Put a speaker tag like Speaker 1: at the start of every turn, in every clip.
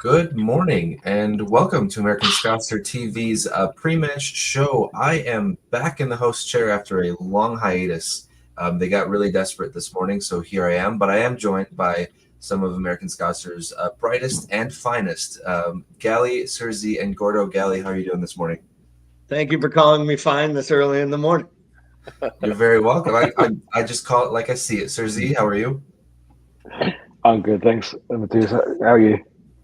Speaker 1: Good morning and welcome to American Scouser TV's pre-match show. I am back in the host chair after a long hiatus. They got really desperate this morning, so here I am. But I am joined by some of American Scouser's brightest and finest. Gally, Serzi, and Gordo. Gally, how are you doing this morning?
Speaker 2: Thank you for calling me fine this early in the morning.
Speaker 1: You're very welcome. I just call it like I see it. Serzi, how are you?
Speaker 3: I'm good, thanks, Matthias. How are you?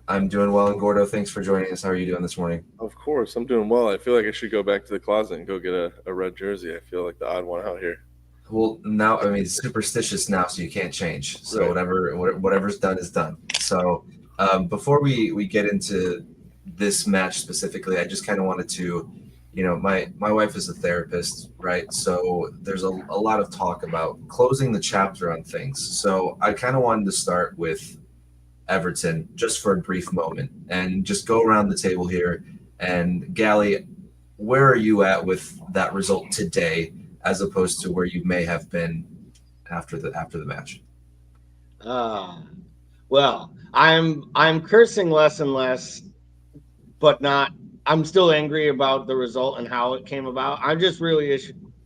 Speaker 1: I'm doing well. And Gordo, thanks for joining us. How are you doing this morning?
Speaker 4: Of course, I'm doing well. I feel like I should go back to the closet and go get a red jersey. I feel like the odd one out here.
Speaker 1: Well, now, I mean, it's superstitious now, so you can't change. So
Speaker 4: Right.
Speaker 1: whatever's done is done. So before we get into this match specifically, I just kind of wanted to, my wife is a therapist, right? So there's a lot of talk about closing the chapter on things. So I kind of wanted to start with Everton just for a brief moment and just go around the table here. And Gally, where are you at with that result today, as opposed to where you may have been after the match?
Speaker 2: Well, I'm cursing less and less, but not. I'm still angry about the result and how it came about. I'm just really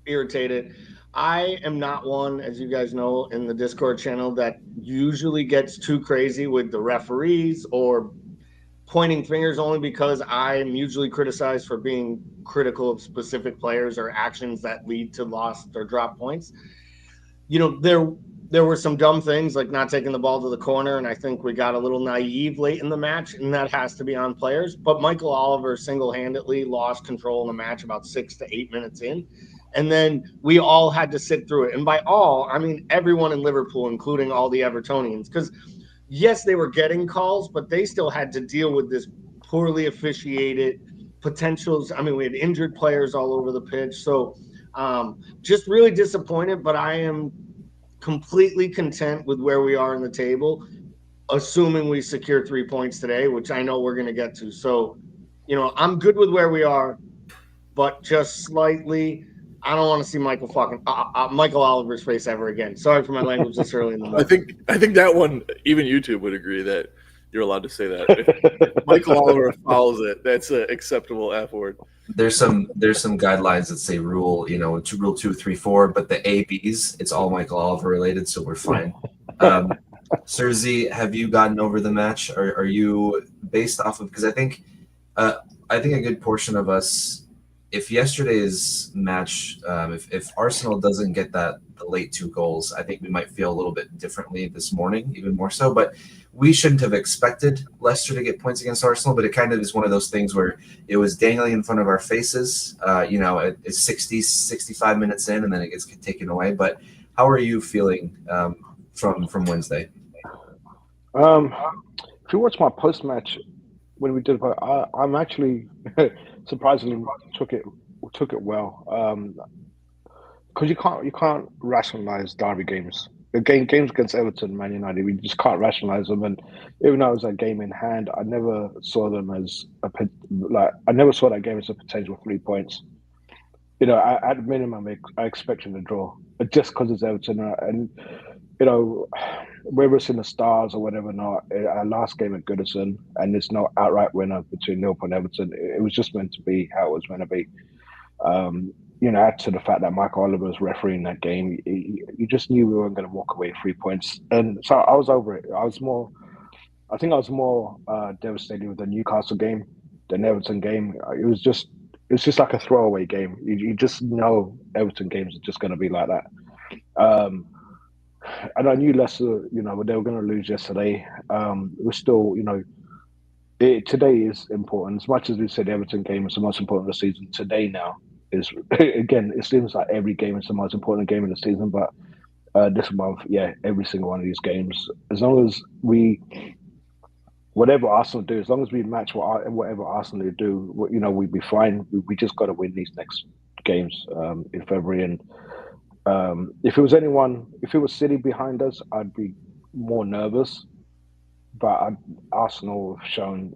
Speaker 2: irritated. I am not one, as you guys know, in the Discord channel that usually gets too crazy with the referees or pointing fingers, only because I am usually criticized for being critical of specific players or actions that lead to lost or drop points. There were some dumb things like not taking the ball to the corner, and I think we got a little naive late in the match, and that has to be on players. But Michael Oliver single-handedly lost control in the match about 6 to 8 minutes in, and then we all had to sit through it. And by all, I mean everyone in Liverpool, including all the Evertonians, because yes, they were getting calls, but they still had to deal with this poorly officiated potentials. I mean, we had injured players all over the pitch. So just really disappointed, but I am completely content with where we are in the table, assuming we secure 3 points today, which I know we're going to get to. So, I'm good with where we are, but just slightly, I don't want to see Michael Oliver's face ever again. Sorry for my language this early in the morning.
Speaker 4: I think that one, even YouTube would agree that you're allowed to say that. If Michael Oliver follows it, that's an acceptable F word.
Speaker 1: There's some guidelines that say rule 2, 3, 4, but the ABs, it's all Michael Oliver related, so we're fine. Serzi, have you gotten over the match? Are you based off of, because I think a good portion of us, if yesterday's match, if Arsenal doesn't get the late 2 goals, I think we might feel a little bit differently this morning, even more so. But we shouldn't have expected Leicester to get points against Arsenal, but it kind of is one of those things where it was dangling in front of our faces. It's 60, 65 minutes in, and then it gets taken away. But how are you feeling from Wednesday?
Speaker 3: If you watch my post-match when we did, I'm actually surprisingly took it well. Because you can't rationalize derby games. The games against Everton, Man United, we just can't rationalize them. And even though it was a game in hand, I never saw them as I never saw that game as a potential 3 points. At minimum, I expected a draw, but just because it's Everton, and whether it's in the stars or whatever, not our last game at Goodison, and there's no outright winner between Liverpool and Everton. It was just meant to be how it was meant to be. Add to the fact that Michael Oliver was refereeing that game, you just knew we weren't going to walk away 3 points. And so I was over it. I think I was more devastated with the Newcastle game than Everton game. It's just like a throwaway game. You just know Everton games are just going to be like that. And I knew Leicester, they were going to lose yesterday. It was still, today is important. As much as we said the Everton game is the most important of the season, today now is, again, it seems like every game is the most important game in the season, but this month, every single one of these games, as long as whatever Arsenal do, as long as we match whatever Arsenal do, we'd be fine. We just got to win these next games in February. And if it was City behind us, I'd be more nervous. But Arsenal have shown,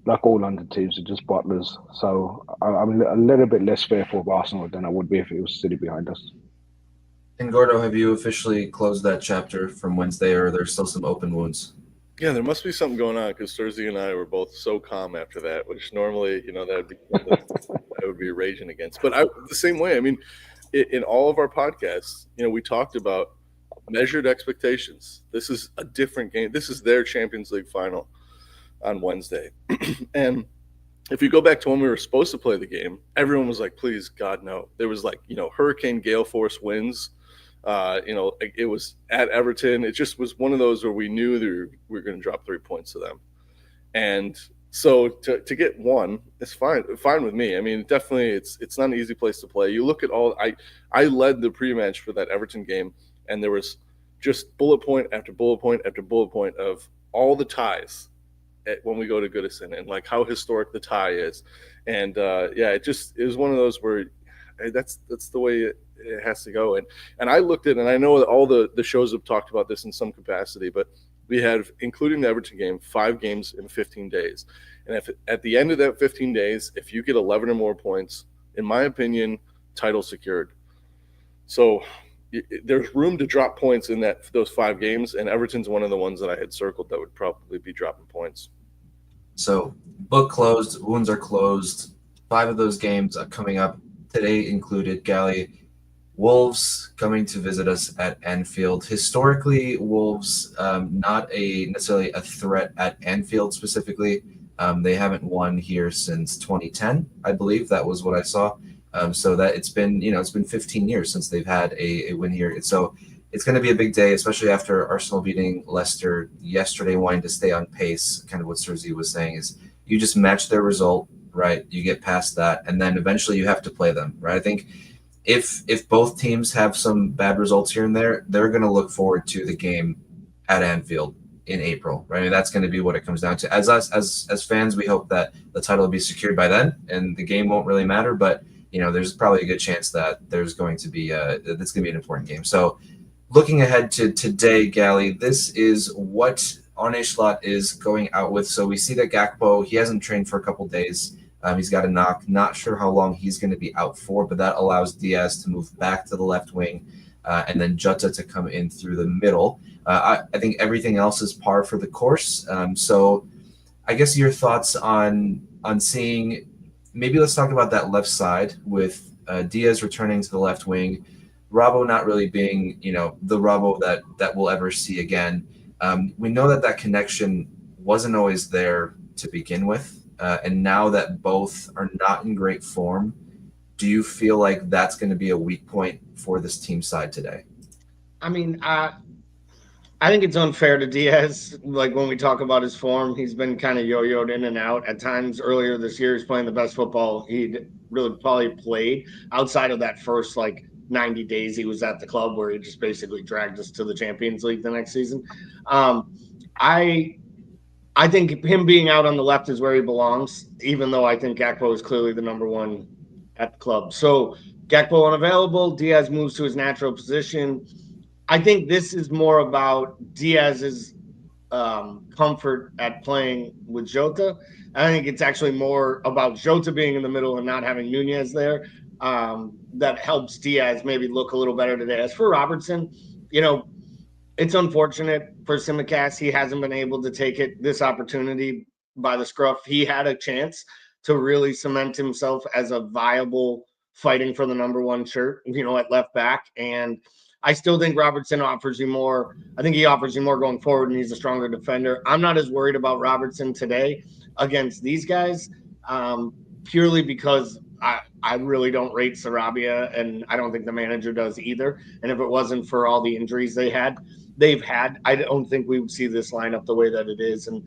Speaker 3: like all London teams, are just butlers. So I'm a little bit less fearful of Arsenal than I would be if it was City behind us.
Speaker 1: And Gordo, have you officially closed that chapter from Wednesday, or are there still some open wounds?
Speaker 4: Yeah, there must be something going on because Cersei and I were both so calm after that, which normally, that would be something I would be raging against. But the same way, I mean, in all of our podcasts, we talked about measured expectations. This is a different game. This is their Champions League final on Wednesday. And if you go back to when we were supposed to play the game, everyone was like, please, God, no. There was like, hurricane gale force winds. It was at Everton. It just was one of those where we knew that we were going to drop 3 points to them. And so to get one, it's fine with me. I mean, definitely it's not an easy place to play. You look at I led the pre-match for that Everton game, and there was just bullet point after bullet point after bullet point of all the ties when we go to Goodison and like how historic the tie is. And it was one of those where that's the way it has to go. And I looked at, and I know that all the shows have talked about this in some capacity, but we have, including the Everton game, 5 games in 15 days. And if at the end of that 15 days, if you get 11 or more points, in my opinion, title secured. So there's room to drop points in those 5 games, and Everton's one of the ones that I had circled that would probably be dropping points.
Speaker 1: So book closed, wounds are closed. 5 of those games are coming up today included, Gally. Wolves coming to visit us at Anfield. Historically, Wolves not necessarily a threat at Anfield specifically. They haven't won here since 2010, I believe. That was what I saw. So that it's been 15 years since they've had a win here. So it's going to be a big day, especially after Arsenal beating Leicester yesterday, wanting to stay on pace. Kind of what Cersei was saying is you just match their result, right? You get past that, and then eventually you have to play them, right? I think if both teams have some bad results here and there, they're going to look forward to the game at Anfield in April, right? I mean, that's going to be what it comes down to. As fans, we hope that the title will be secured by then, and the game won't really matter. But there's probably a good chance that there's going to be that's going to be an important game. So, looking ahead to today, Gally, this is what Arne Slot is going out with. So we see that Gakpo, he hasn't trained for a couple days. He's got a knock. Not sure how long he's going to be out for, but that allows Diaz to move back to the left wing, and then Jota to come in through the middle. I think everything else is par for the course. So I guess your thoughts on seeing, maybe let's talk about that left side with Diaz returning to the left wing, Robbo not really being, the Robbo that we'll ever see again. We know that connection wasn't always there to begin with. And now that both are not in great form, do you feel like that's going to be a weak point for this team side today?
Speaker 2: I mean, I think it's unfair to Diaz. Like when we talk about his form, he's been kind of yo-yoed in and out. At times earlier this year, he's playing the best football he'd really probably played outside of that first 90 days he was at the club, where he just basically dragged us to the Champions League the next season. I think him being out on the left is where he belongs, even though I think Gakpo is clearly the number one at the club. So Gakpo unavailable, Diaz moves to his natural position. I think this is more about Diaz's comfort at playing with Jota. I think it's actually more about Jota being in the middle and not having Nunez there. That helps Diaz maybe look a little better today. As for Robertson, it's unfortunate for Tsimikas. He hasn't been able to take this opportunity by the scruff. He had a chance to really cement himself as a viable fighting for the number 1 shirt, at left back. And I still think Robertson offers you more. I think he offers you more going forward, and he's a stronger defender. I'm not as worried about Robertson today against these guys, purely because I really don't rate Sarabia, and I don't think the manager does either. And if it wasn't for all the injuries they've had, I don't think we would see this lineup the way that it is. And,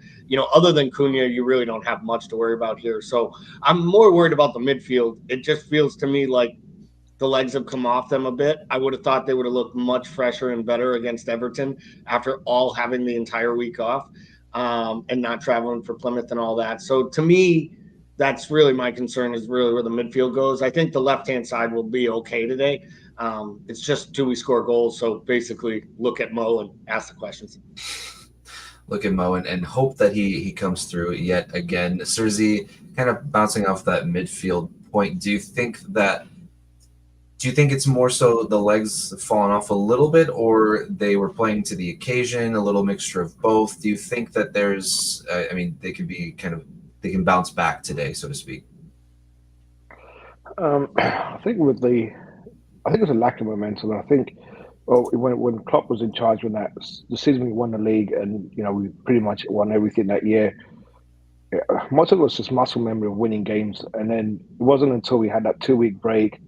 Speaker 2: other than Cunha, you really don't have much to worry about here. So I'm more worried about the midfield. It just feels to me like the legs have come off them a bit. I would have thought they would have looked much fresher and better against Everton after all having the entire week off and not traveling for Plymouth and all that. So to me, that's really my concern, is really where the midfield goes. I think the left-hand side will be okay today. It's just, do we score goals? So basically look at Mo and ask the questions.
Speaker 1: Look at Mo and hope that he comes through yet again. Cersei, kind of bouncing off that midfield point, do you think that Do you think it's more so the legs have fallen off a little bit, or they were playing to the occasion, a little mixture of both? Do you think that there's, they can bounce back today, so to speak?
Speaker 3: I think it's a lack of momentum. I think, well, when Klopp was in charge, the season we won the league, and we pretty much won everything that year. Much of it was just muscle memory of winning games, and then it wasn't until we had that 2-week break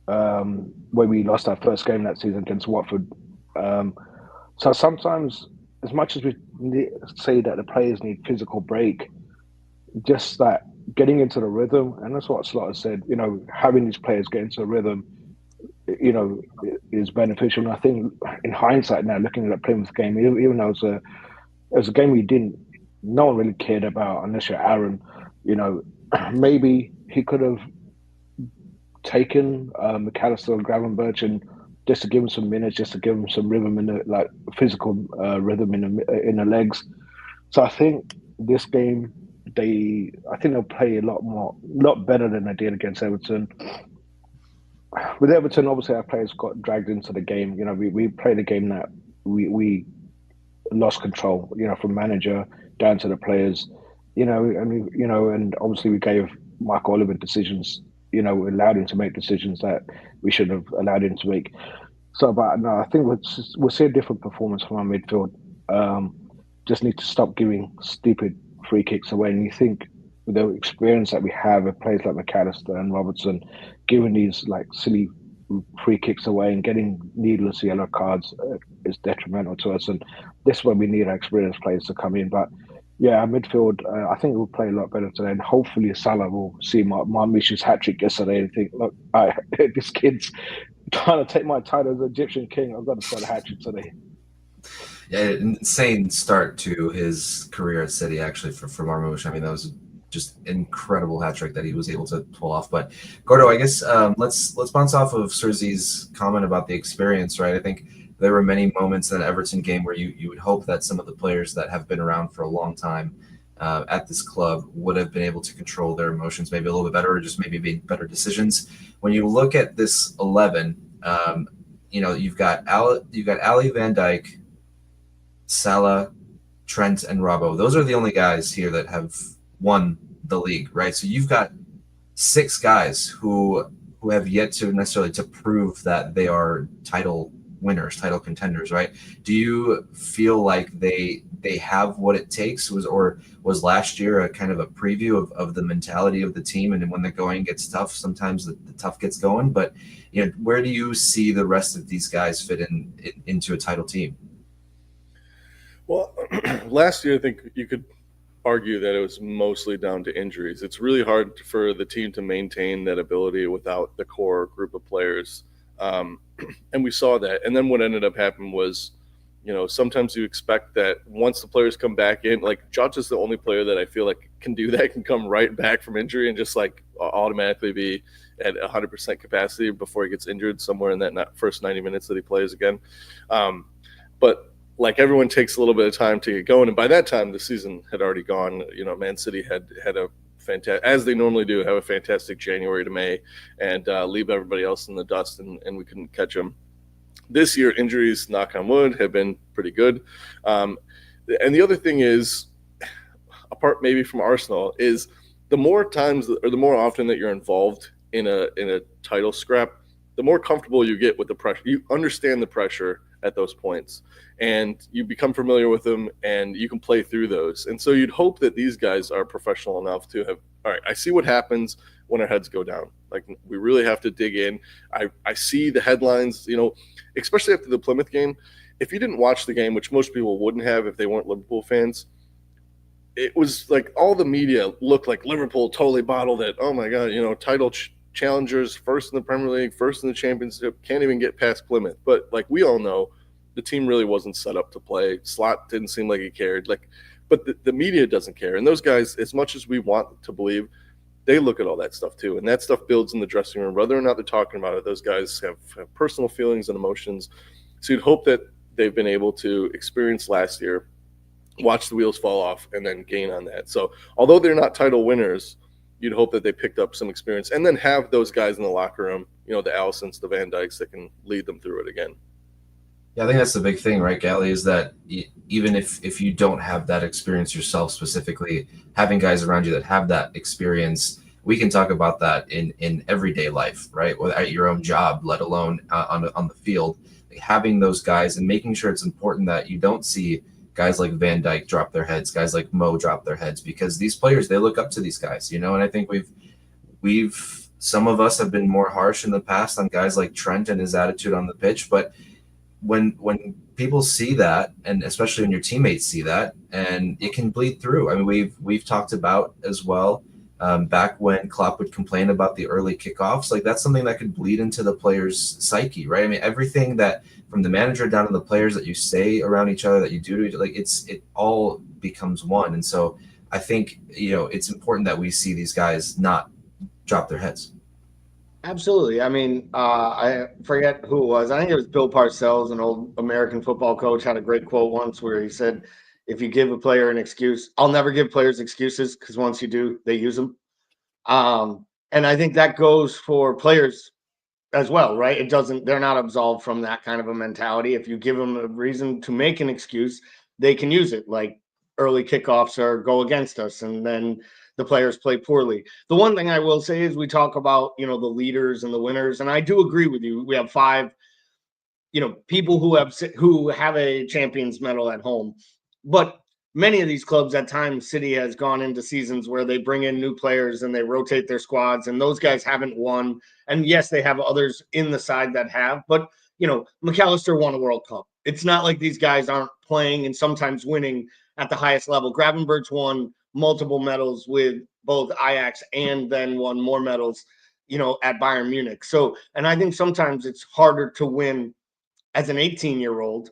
Speaker 3: where we lost our first game that season against Watford. So sometimes, as much as we say that the players need physical break, just that getting into the rhythm, and that's what Slot has said, having these players get into the rhythm, is beneficial. And I think in hindsight now, looking at the Plymouth game, even though it was a game no one really cared about unless you're Aaron, maybe he could have taken McAllister and Gravenberch and just to give him some minutes, just to give him some rhythm in the physical rhythm in the legs. So I think this game, they'll play a lot better than they did against Everton. With Everton, obviously our players got dragged into the game. We played a game that we lost control. From manager down to the players. And obviously we gave Mark Oliver decisions. Allowed him to make decisions that we should have allowed him to make. So, but no, I think we'll see a different performance from our midfield. Just need to stop giving stupid free kicks away. And you think with the experience that we have with players like McAllister and Robertson, giving these silly free kicks away and getting needless yellow cards is detrimental to us. And this is when we need our experienced players to come in. But yeah, our midfield, I think we'll play a lot better today. And hopefully Salah will see Marmish's hat-trick yesterday and think, look, this kid's trying to take my title as Egyptian king. I've got to score a hat-trick today.
Speaker 1: Yeah, an insane start to his career at City, actually, for Marmoush. That was just incredible hat-trick that he was able to pull off. But Gordo, I guess let's bounce off of Serzi's comment about the experience, right? I think there were many moments in the Everton game where you would hope that some of the players that have been around for a long time at this club would have been able to control their emotions maybe a little bit better, or just maybe make better decisions. When you look at this 11, you've got Ali, Van Dijk, Salah, Trent, and Robbo. Those are the only guys here that have won the league, right? So you've got 6 guys who have yet to necessarily to prove that they are title winners, title contenders, right? Do you feel like they have what it takes? Was last year a kind of a preview of the mentality of the team? And when the going gets tough, sometimes the tough gets going. But where do you see the rest of these guys fit into a title team?
Speaker 4: Well, last year I think you could argue that it was mostly down to injuries. It's really hard for the team to maintain that ability without the core group of players. And we saw that. And then what ended up happening was, sometimes you expect that once the players come back in, like Jota's the only player that I feel like can do that, can come right back from injury and just automatically be at 100% capacity before he gets injured somewhere in that first 90 minutes that he plays again. But everyone takes a little bit of time to get going. And by that time, the season had already gone. Man City had a fantastic, as they normally do, have a fantastic January to May and leave everybody else in the dust, and we couldn't catch them. This year, injuries, knock on wood, have been pretty good. And the other thing is, apart maybe from Arsenal, is the more times or the more often that you're involved in a title scrap, the more comfortable you get with the pressure. You understand the pressure at those points, and you become familiar with them, and you can play through those. And so you'd hope that these guys are professional enough to have, all right, I see what happens when our heads go down. We really have to dig in. I see the headlines, especially after the Plymouth game. If you didn't watch the game, which most people wouldn't have if they weren't Liverpool fans, it was all the media looked like Liverpool totally bottled it. Oh my God, title challengers, first in the Premier League, first in the Championship, can't even get past Plymouth. But we all know, the team really wasn't set up to play. Slot didn't seem like he cared. But the media doesn't care. And those guys, as much as we want to believe, they look at all that stuff too. And that stuff builds in the dressing room. Whether or not they're talking about it, those guys have personal feelings and emotions. So you'd hope that they've been able to experience last year, watch the wheels fall off, and then gain on that. So although they're not title winners, you'd hope that they picked up some experience and then have those guys in the locker room, the Allisons, the Van Dykes that can lead them through it again.
Speaker 1: Yeah, I think that's the big thing, right, Gally, is that even if you don't have that experience yourself specifically, having guys around you that have that experience, we can talk about that in everyday life, right? Whether at your own job, let alone on the field. Like having those guys and making sure it's important that you don't see guys like Van Dijk drop their heads, guys like Mo drop their heads, because these players, they look up to these guys, and I think we've some of us have been more harsh in the past on guys like Trent and his attitude on the pitch, but when people see that, and especially when your teammates see that, and it can bleed through. I mean, we've talked about as well, back when Klopp would complain about the early kickoffs, like that's something that could bleed into the player's psyche, right? I mean, everything that from the manager down to the players that you say around each other, that you do to each other, like it all becomes one. And so I think, it's important that we see these guys not drop their heads.
Speaker 2: Absolutely. I mean, I forget who it was. I think it was Bill Parcells, an old American football coach, had a great quote once where he said, if you give a player an excuse, I'll never give players excuses, because once you do, they use them. And I think that goes for players as well, right? They're not absolved from that kind of a mentality. If you give them a reason to make an excuse, they can use it. Like early kickoffs go against us, and then the players play poorly. The one thing I will say is we talk about, the leaders and the winners. And I do agree with you. We have 5, people who have a champions medal at home, but many of these clubs at times, City has gone into seasons where they bring in new players and they rotate their squads, and those guys haven't won. And yes, they have others in the side that have, but McAllister won a World Cup. It's not like these guys aren't playing and sometimes winning at the highest level. Gravenberch won multiple medals with both Ajax and then won more medals, at Bayern Munich. So, and I think sometimes it's harder to win as an 18-year-old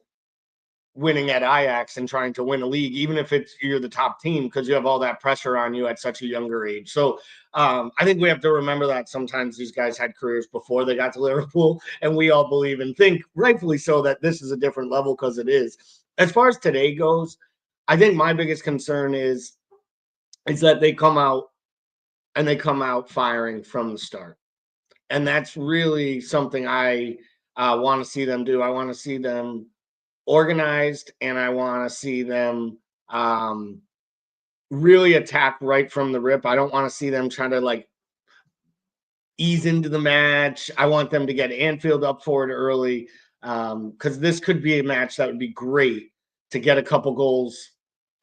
Speaker 2: winning at Ajax and trying to win a league, even if you're the top team, because you have all that pressure on you at such a younger age. So I think we have to remember that sometimes these guys had careers before they got to Liverpool, and we all believe and think, rightfully so, that this is a different level, because it is. As far as today goes, I think my biggest concern is that they come out firing from the start. And that's really something I want to see them do. I want to see them organized, and I want to see them really attack right from the rip. I don't want to see them trying to ease into the match. I want them to get Anfield up for it early, because this could be a match that would be great to get a couple goals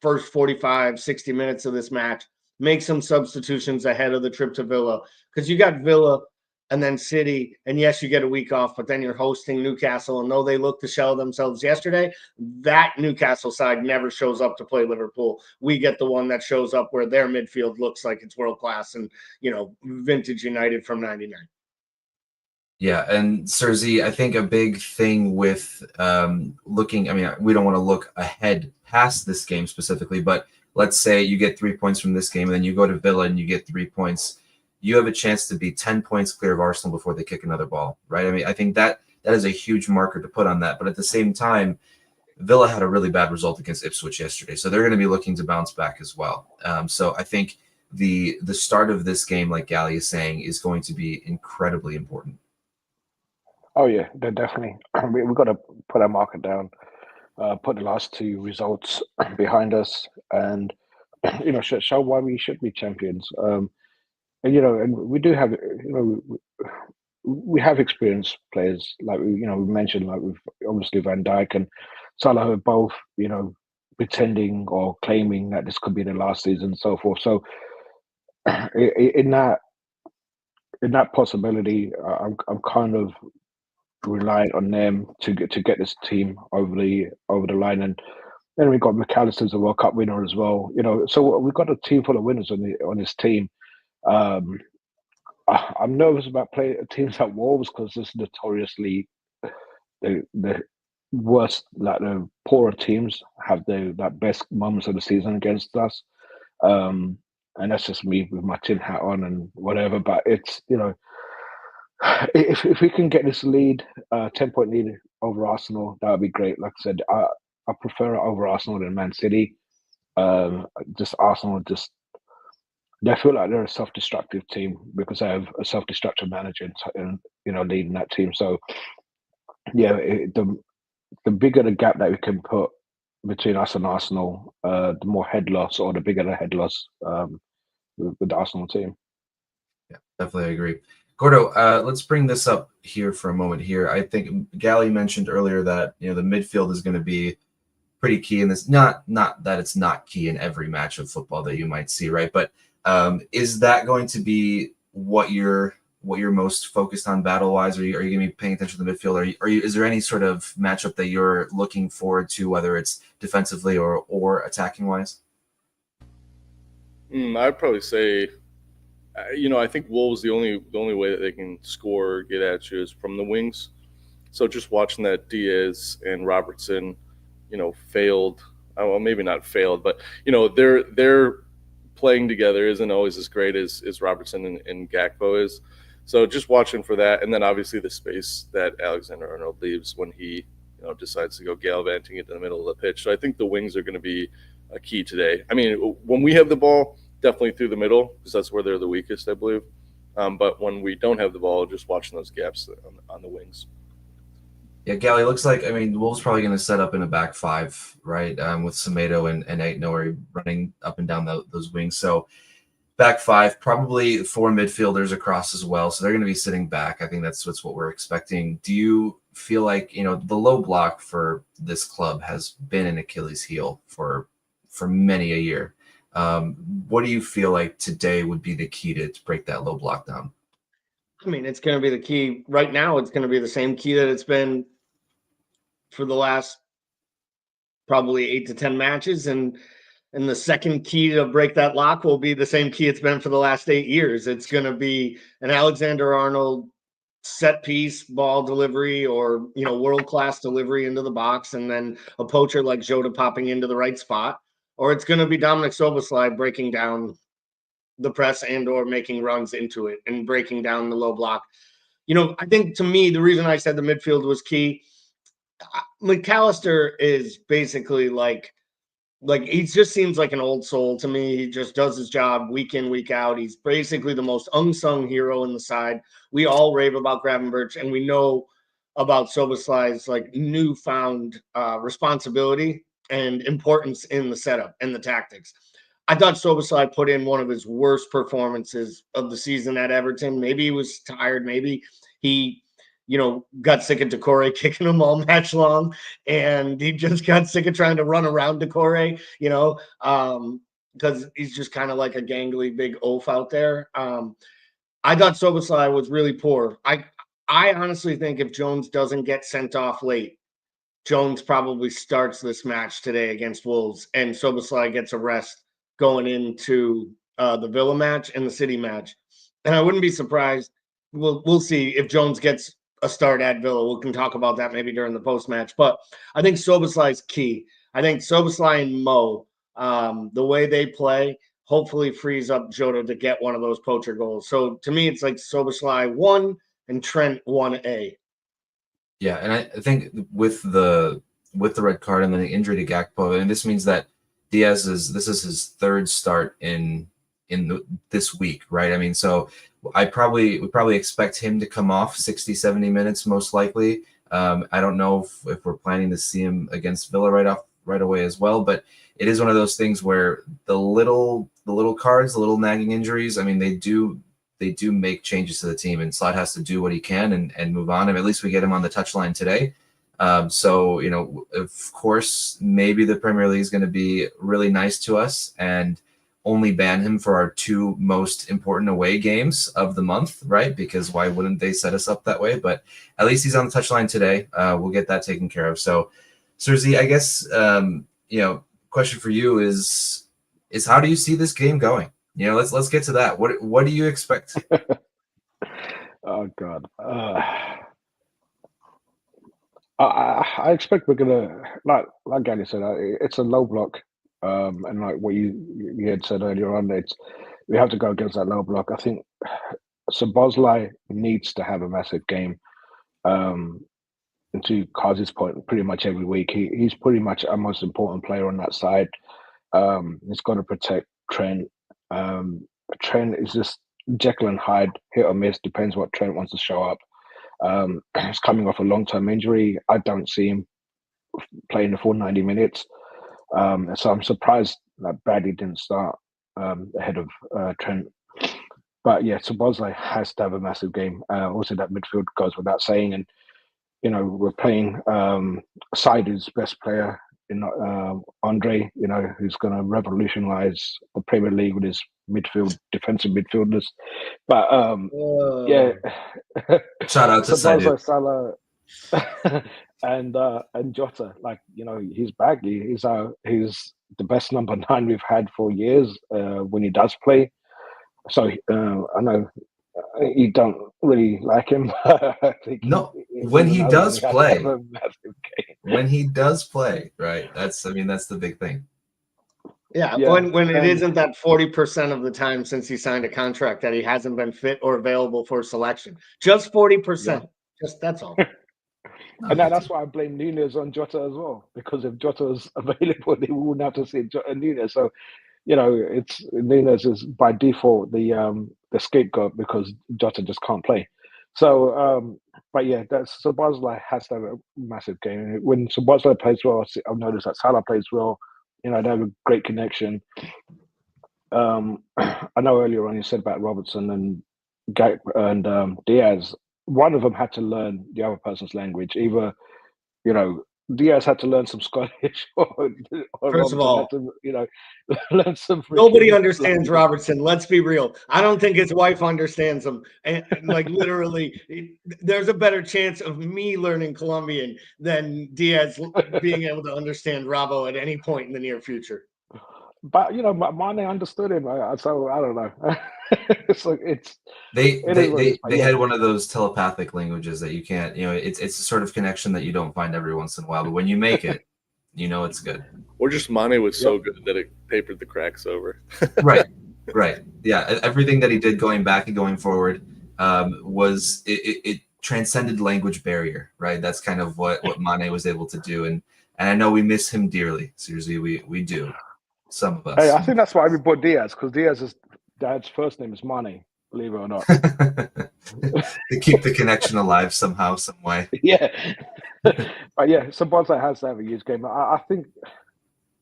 Speaker 2: first 45, 60 minutes of this match, make some substitutions ahead of the trip to Villa, because you got Villa and then City, and yes, you get a week off, but then you're hosting Newcastle, and though they looked to shell themselves yesterday, that Newcastle side never shows up to play Liverpool. We get the one that shows up where their midfield looks like it's world-class and, vintage United from 99.
Speaker 1: Yeah, and Serzi, I think a big thing with looking, I mean, we don't want to look ahead past this game specifically, but let's say you get 3 points from this game, and then you go to Villa and you get 3 points. You have a chance to be 10 points clear of Arsenal before they kick another ball, right? I mean, I think that is a huge marker to put on that. But at the same time, Villa had a really bad result against Ipswich yesterday, so they're going to be looking to bounce back as well. So I think the start of this game, like Gally is saying, is going to be incredibly important.
Speaker 3: Oh yeah, definitely. We've got to put our marker down, put the last 2 results behind us, and show why we should be champions. And and we do have, we have experienced players, like we mentioned, like with obviously Van Dijk and Salah, are both pretending or claiming that this could be the last season and so forth. So in that possibility, I'm kind of reliant on them to get this team over the line. And then we got McAllister as a World Cup winner as well. So we've got a team full of winners on this team. I'm nervous about playing teams like Wolves, because this is notoriously the worst, like the poorer teams have the best moments of the season against us. And that's just me with my tin hat on and whatever. But it's if we can get this lead, 10-point lead over Arsenal, that would be great. Like I said, I prefer it over Arsenal than Man City. Just Arsenal, just they feel like they're a self-destructive team because they have a self-destructive manager and leading that team. So yeah, the bigger the gap that we can put between us and Arsenal, the more head loss or the bigger the head loss with the Arsenal team.
Speaker 1: Yeah, definitely agree. Gordo, let's bring this up here for a moment here. I think Gally mentioned earlier that the midfield is going to be pretty key in this. Not that it's not key in every match of football that you might see, right? But is that going to be what you're most focused on battle wise? Are you going to be paying attention to the midfield? Is there any sort of matchup that you're looking forward to, whether it's defensively or attacking wise?
Speaker 4: I'd probably say, I think Wolves the only way that they can score or get at you is from the wings. So just watching that Diaz and Robertson, failed. Well, maybe not failed, but they're playing together isn't always as great as Robertson and Gakpo is. So just watching for that, and then obviously the space that Alexander-Arnold leaves when he decides to go gallivanting into the middle of the pitch. So I think the wings are going to be a key today. I mean, when we have the ball, definitely through the middle because that's where they're the weakest, I believe. But when we don't have the ball, just watching those gaps on the wings.
Speaker 1: Yeah, Gally, looks like, Wolves probably going to set up in a back five, right? With Semedo and Aït-Nouri running up and down those wings. So back five, probably 4 midfielders across as well. So they're going to be sitting back. I think that's what we're expecting. Do you feel like, the low block for this club has been an Achilles heel for many a year? What do you feel like today would be the key to break that low block down?
Speaker 2: It's going to be the key. Right now, it's going to be the same key that it's been for the last probably 8 to 10 matches. And the second key to break that lock will be the same key it's been for the last 8 years. It's going to be an Alexander-Arnold set piece ball delivery or, world-class delivery into the box, and then a poacher like Jota popping into the right spot. Or it's going to be Dominic Szoboszlai breaking down the press and or making runs into it and breaking down the low block. I think to me, the reason I said the midfield was key, McAllister is basically like he just seems like an old soul to me. He just does his job week in, week out. He's basically the most unsung hero in the side. We all rave about Gravenberch, and we know about Szoboszlai's newfound responsibility and importance in the setup and the tactics. I thought Szoboszlai put in one of his worst performances of the season at Everton. Maybe he was tired. Maybe he, got sick of Decore kicking him all match long, and he just got sick of trying to run around Decore, because he's just kind of like a gangly big oaf out there. I thought Szoboszlai was really poor. I honestly think if Jones doesn't get sent off late, Jones probably starts this match today against Wolves, and Szoboszlai gets a rest going into the Villa match and the City match. And I wouldn't be surprised. We'll see if Jones gets a start at Villa. We can talk about that maybe during the post-match. But I think Szoboszlai's key. I think Szoboszlai and Mo, the way they play, hopefully frees up Jota to get one of those poacher goals. So to me, it's like Szoboszlai 1 and Trent 1A.
Speaker 1: Yeah, and I think with the red card and then the injury to Gakpo, and this means that Diaz this is his third start in this week, right? So we probably expect him to come off 60, 70 minutes most likely. I don't know if we're planning to see him against Villa right away as well, but it is one of those things where the little cards, the little nagging injuries, they do make changes to the team, and Slot has to do what he can and move on. And at least we get him on the touchline today. So, of course, maybe the Premier League is going to be really nice to us and only ban him for our 2 most important away games of the month, right? Because why wouldn't they set us up that way? But at least he's on the touchline today. We'll get that taken care of. So, Serzi, I guess, question for you is how do you see this game going? Let's get to that. What do you expect?
Speaker 3: Oh God. I expect we're gonna like Gary said. It's a low block, and like what you had said earlier on, we have to go against that low block. I think Szoboszlai needs to have a massive game. And to Kaz's point, pretty much every week he's pretty much our most important player on that side. He's got to protect Trent. Trent is just Jekyll and Hyde, hit or miss, depends what Trent wants to show up. He's coming off a long-term injury. I don't see him playing the full 90 minutes. So I'm surprised that Bradley didn't start ahead of Trent. But yeah, Szoboszlai has to have a massive game. Also, that midfield goes without saying. And, you know, we're playing Saidu's best player in Andre, you know, who's going to revolutionize the Premier League with his defensive midfielders. But yeah,
Speaker 1: Shout out to Saidu.
Speaker 3: Salah, and Jota, like, you know, he's back. He's the best number 9 we've had for years when he does play. So I know you don't really like him. I think
Speaker 1: when he does play, right? That's the big thing.
Speaker 2: Yeah, when it isn't that 40% of the time since he signed a contract that he hasn't been fit or available for selection. Just 40%. Yeah. Just that's all.
Speaker 3: And that's why I blame Nunes on Jota as well, because if Jota was available, they wouldn't have to see Nunes. So, you know, it's Nunes is by default the scapegoat because Jota just can't play. So, but yeah, that's Szoboszlai has to have a massive game. When Szoboszlai plays well, I've noticed that Salah plays well. You know, they have a great connection. I know earlier on you said about Robertson and Diaz. One of them had to learn the other person's language. Either, you know, Diaz had to learn some Scottish, or
Speaker 2: first of all,
Speaker 3: had to, you know, learn some.
Speaker 2: Nobody understands Robertson. Let's be real. I don't think his wife understands him. And like literally, there's a better chance of me learning Colombian than Diaz being able to understand Robbo at any point in the near future.
Speaker 3: But you know, Mane understood him, so I don't know.
Speaker 1: They had one of those telepathic languages that you can't, you know, it's a sort of connection that you don't find every once in a while, but when you make it, you know it's good.
Speaker 4: Or just Mane was so good that it papered the cracks over.
Speaker 1: Right. Yeah, everything that he did going back and going forward was it transcended language barrier, right? That's kind of what Mane was able to do, and I know we miss him dearly. Seriously, we do. Some of us.
Speaker 3: Hey, I think that's why we bought Diaz, because Diaz's dad's first name is Mane, believe it or not.
Speaker 1: To keep the connection alive somehow, some way.
Speaker 3: Yeah. But yeah, Szoboszlai has to have a huge game. I think,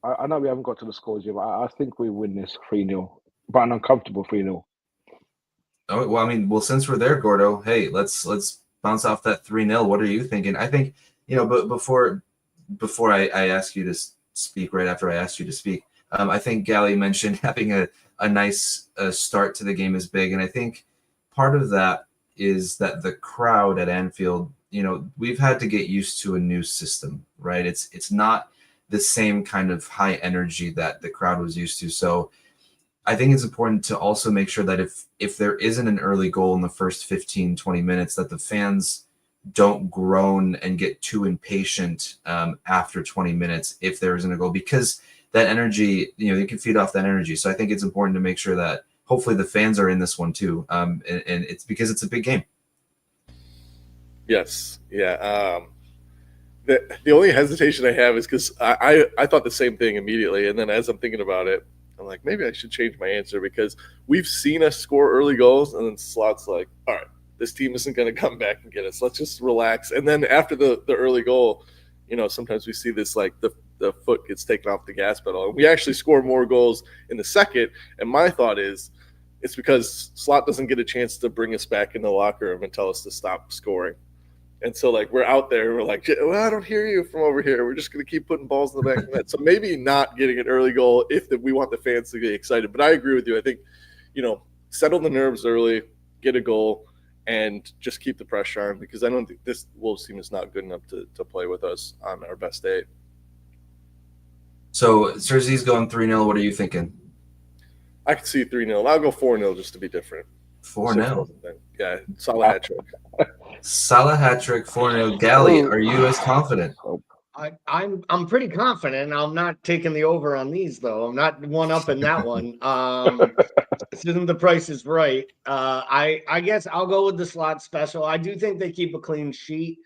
Speaker 3: I know we haven't got to the scores yet, but I think we win this 3-0, but an uncomfortable 3-0.
Speaker 1: Oh, well, I mean, since we're there, Gordo, hey, let's bounce off that 3-0. What are you thinking? I think, you know, but before I ask you to speak, right after I asked you to speak, I think Gally mentioned having a nice start to the game is big. And I think part of that is that the crowd at Anfield, you know, we've had to get used to a new system, right? It's not the same kind of high energy that the crowd was used to. So I think it's important to also make sure that if there isn't an early goal in the first 15, 20 minutes, that the fans don't groan and get too impatient after 20 minutes if there isn't a goal, because that energy, you know, you can feed off that energy. So I think it's important to make sure that hopefully the fans are in this one too. And it's because it's a big game.
Speaker 4: Yes. Yeah. The only hesitation I have is because I thought the same thing immediately. And then as I'm thinking about it, I'm like, maybe I should change my answer, because we've seen us score early goals. And then Slot's like, all right, this team isn't going to come back and get us. Let's just relax. And then after the early goal, you know, sometimes we see this, like the foot gets taken off the gas pedal. And we actually score more goals in the second. And my thought is it's because Slot doesn't get a chance to bring us back in the locker room and tell us to stop scoring. And so, like, we're out there, we're like, well, I don't hear you from over here. We're just going to keep putting balls in the back of the net. So maybe not getting an early goal if we want the fans to get excited. But I agree with you. I think, you know, settle the nerves early, get a goal, and just keep the pressure on, because I don't think this Wolves team is not good enough to play with us on our best day.
Speaker 1: So Cersei's going 3-0. What are you thinking?
Speaker 4: I could see 3-0. I'll go 4-0 just to be different.
Speaker 1: 4-0.
Speaker 4: Yeah, Salah hat trick.
Speaker 1: Salah hat trick, 4-0. Gally, are you as confident?
Speaker 2: I'm pretty confident. I'm not taking the over on these, though. I'm not one up in that one. This isn't The Price is Right. I guess I'll go with the Slot special. I do think they keep a clean sheet.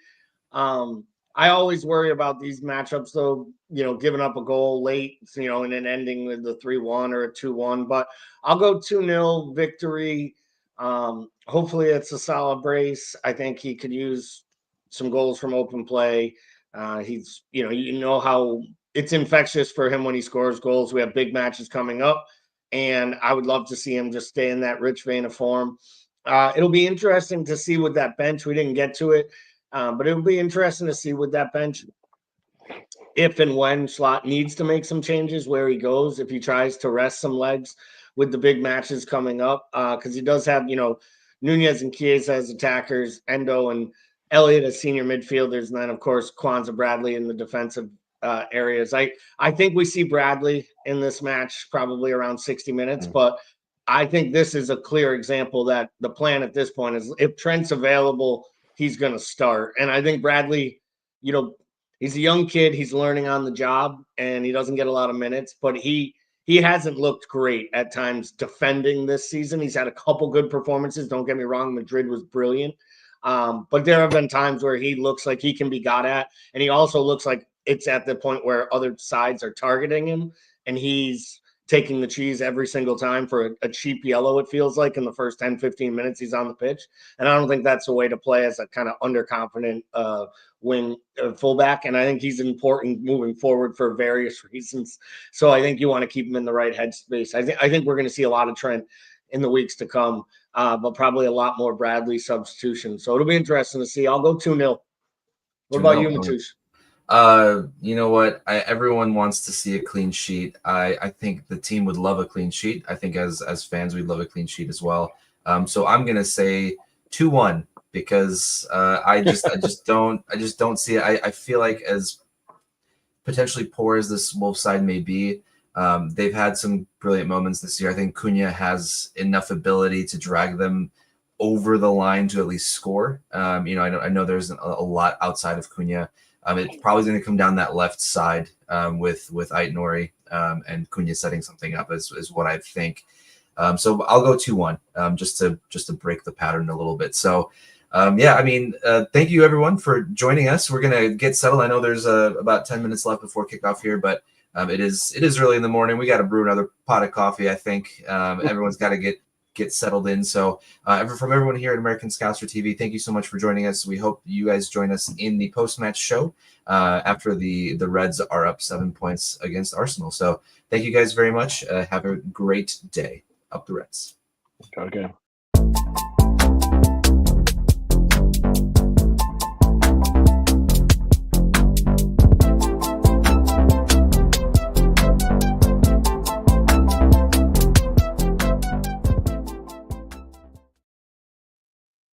Speaker 2: I always worry about these matchups, though, giving up a goal late, and then ending with the 3-1 or a 2-1. But I'll go 2-0 victory. Hopefully it's a solid brace. I think he could use some goals from open play. He's, how it's infectious for him when he scores goals. We have big matches coming up, and I would love to see him just stay in that rich vein of form. It'll be interesting to see with that bench. We didn't get to it, but it'll be interesting to see with that bench if and when Slot needs to make some changes, where he goes, if he tries to rest some legs with the big matches coming up, because he does have, Nunez and Chiesa as attackers, Endo and Elliott as senior midfielders, and then, of course, Kwanzaa Bradley in the defensive areas. I think we see Bradley in this match probably around 60 minutes, but I think this is a clear example that the plan at this point is if Trent's available, he's going to start. And I think Bradley, he's a young kid. He's learning on the job, and he doesn't get a lot of minutes, but he hasn't looked great at times defending this season. He's had a couple good performances. Don't get me wrong. Madrid was brilliant. But there have been times where he looks like he can be got at, and he also looks like it's at the point where other sides are targeting him, and he's taking the cheese every single time for a cheap yellow, it feels like, in the first 10, 15 minutes he's on the pitch. And I don't think that's a way to play as a kind of underconfident wing fullback. And I think he's important moving forward for various reasons. So I think you want to keep him in the right headspace. I think we're going to see a lot of Trent in the weeks to come, but probably a lot more Bradley substitution. So it'll be interesting to see. I'll go 2-0. What about you, Matoush?
Speaker 1: You know what? Everyone wants to see a clean sheet. I think the team would love a clean sheet. I think as fans, we'd love a clean sheet as well. So I'm gonna say 2-1 because I just don't see it. I feel like as potentially poor as this Wolf side may be, they've had some brilliant moments this year. I think Cunha has enough ability to drag them over the line to at least score. I know there's a lot outside of Cunha. It's probably going to come down that left side with Aït-Nouri and Cunha setting something up is what I think. So I'll go 2-1 just to break the pattern a little bit. So thank you everyone for joining us. We're going to get settled. I know there's about 10 minutes left before kickoff here, but it is early in the morning. We got to brew another pot of coffee. I think everyone's got to get settled in. So from everyone here at American Scouser TV, thank you so much for joining us. We hope you guys join us in the post-match show after the Reds are up 7 points against Arsenal. So thank you guys very much. Have a great day. Up the Reds.
Speaker 3: Okay.